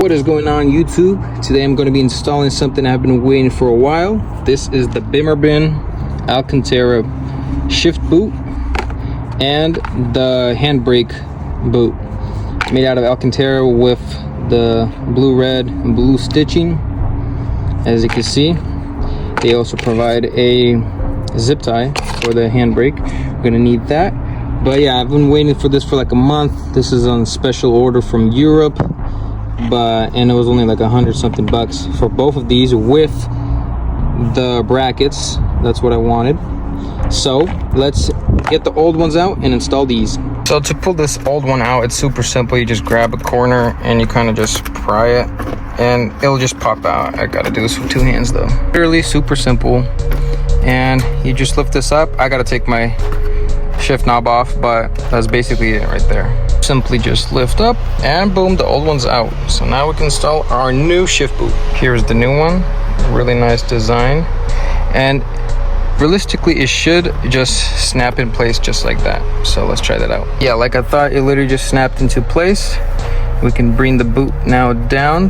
What is going on, YouTube? Today I'm going to be installing something I've been waiting for a while. This is the Bimmerbin Alcantara shift boot and the handbrake boot, made out of Alcantara with the blue, red, and blue stitching. As you can see, they also provide a zip tie for the handbrake. We're going to need that. But yeah, I've been waiting for this for like a month. This is on special order from Europe. And it was only like $100 something for both of these with the brackets. That's what I wanted. So let's get the old ones out and install these. So to pull this old one out, it's super simple. You just grab a corner and you kind of just pry it and it'll just pop out. I gotta do this with two hands though. Really super simple. And you just lift this up. I gotta take my shift knob off, but that's basically it right there. Simply just lift up and boom, the old one's out. So now we can install our new shift boot. Here's the new one. Really nice design, and realistically it should just snap in place just like that. So let's try that out. Yeah, like I thought, it literally just snapped into place. We can bring the boot now down.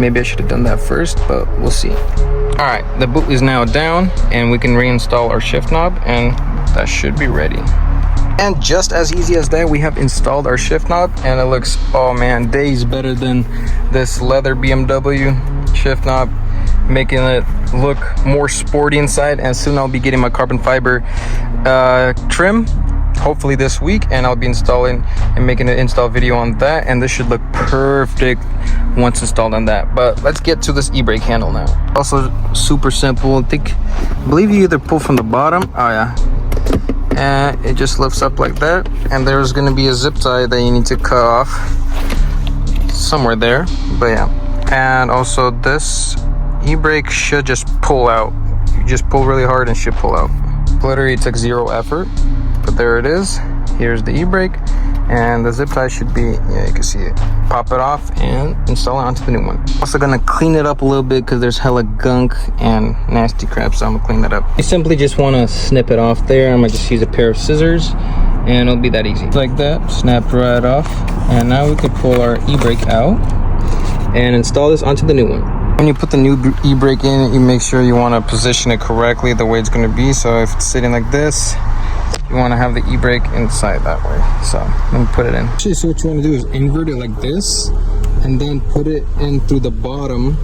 Maybe I should have done that first, but we'll see. All right, the boot is now down and we can reinstall our shift knob and that should be ready. And just as easy as that, we have installed our shift knob and it looks, oh man, days better than this leather BMW shift knob, making it look more sporty inside. And soon I'll be getting my carbon fiber trim, hopefully this week, and I'll be installing and making an install video on that, and this should look perfect once installed on that. But let's get to this e-brake handle now. Also super simple. I believe you either pull from the bottom, oh yeah, and it just lifts up like that, and there's going to be a zip tie that you need to cut off somewhere there. But yeah, and also this e-brake should just pull out. You just pull really hard and should pull out. Literally it took zero effort, but there it is. Here's the e-brake, and the zip tie should be, yeah, you can see it. Pop it off and install it onto the new one. Also gonna clean it up a little bit because there's hella gunk and nasty crap, so I'm gonna clean that up. You simply just want to snip it off there. I'm gonna just use a pair of scissors and it'll be that easy. Like that, snap right off. And now we can pull our e-brake out and install this onto the new one. When you put the new e-brake in, you make sure you want to position it correctly the way it's going to be. So if it's sitting like this, you want to have the e-brake inside that way. So let me put it in. Actually, so what you want to do is invert it like this and then put it in through the bottom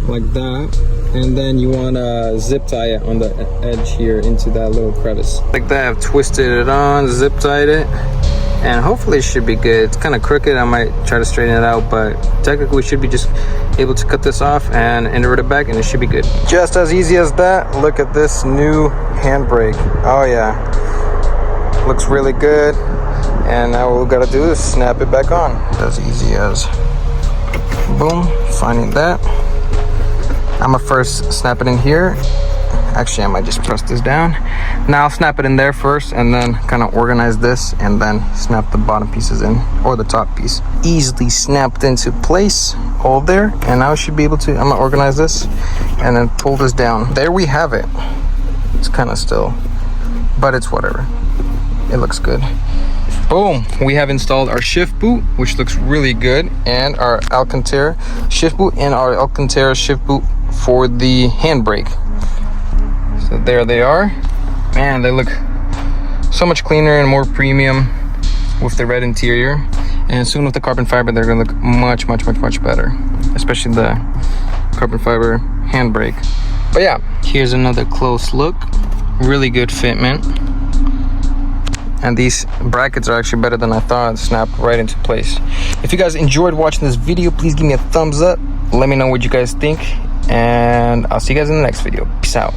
like that, and then you want to zip tie it on the edge here into that little crevice like that. I've twisted it on, zip tied it, and hopefully it should be good. It's kind of crooked. I might try to straighten it out, but technically we should be just able to cut this off and invert it back and it should be good. Just as easy as that. Look at this new handbrake. Oh yeah, looks really good. And now what we gotta do is snap it back on. As easy as boom, finding that. I'm gonna first snap it in here. Actually, I might just press this down. Now I'll snap it in there first and then kind of organize this and then snap the bottom pieces in, or the top piece. Easily snapped into place, all there. And now I should be able to, I'm gonna organize this and then pull this down. There we have it. It's kind of still, but it's whatever. It looks good. Boom, we have installed our shift boot, which looks really good, and our Alcantara shift boot and our Alcantara shift boot for the handbrake. So there they are. Man, they look so much cleaner and more premium with the red interior. And soon with the carbon fiber, they're gonna look much better, especially the carbon fiber handbrake. But yeah, here's another close look. Really good fitment. And these brackets are actually better than I thought. Snapped right into place. If you guys enjoyed watching this video, please give me a thumbs up. Let me know what you guys think, and I'll see you guys in the next video. Peace out.